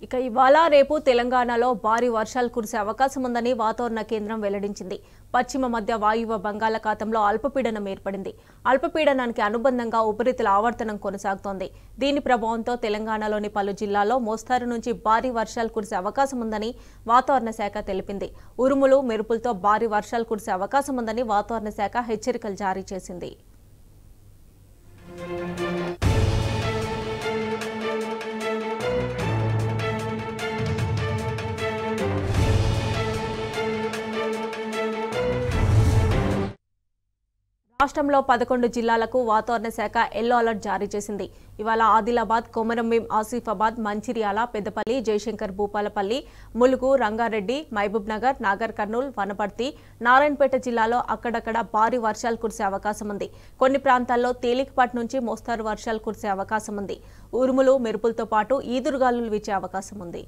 ఇక ఇవాళ రేపు తెలంగాణలో భారీ వర్షాలు కురిసే అవకాశం ఉందని వాతావరణ కేంద్రం వెల్లడించింది. పశ్చిమ మధ్య వాయువ్య బంగాళాఖాతంలో అల్పపీడనం ఏర్పడింది. అల్పపీడనానికి అనుబంధంగా ఉపరితల ఆవర్తనం కొనసాగుతోంది. దీని ప్రభావంతో తెలంగాణలోని పలు జిల్లాల్లో మోస్తారు నుంచి భారీ వర్షాలు కురిసే అవకాశం ఉందని వాతావరణ శాఖ తెలిపింది. ఉరుములు, మెరుపులతో భారీ వర్షాలు కురిసే అవకాశం ఉందని వాతావరణ శాఖ హెచ్చరికలు జారీ చేసింది. రాష్ట్రంలో 11 జిల్లాలకు వాతావరణ శాఖ ఎల్లో అలర్ట్ జారీ చేసింది. ఇవాళ ఆదిలాబాద్, కొమరంభీం, ఆసిఫాబాద్, మంచిర్యాల, పెద్దపల్లి, జయశంకర్ భూపాలపల్లి, ములుగు, రంగారెడ్డి, మహబూబ్ నగర్, నాగర్ కర్నూల్, వనపర్తి, నారాయణపేట జిల్లాలో అక్కడక్కడ భారీ వర్షాలు కురిసే అవకాశం ఉంది. కొన్ని ప్రాంతాల్లో తేలికపాటి నుంచి మోస్తారు వర్షాలు కురిసే అవకాశం ఉంది. ఉరుములు, మెరుపులతో పాటు ఈదురుగాలులు వీచే అవకాశం ఉంది.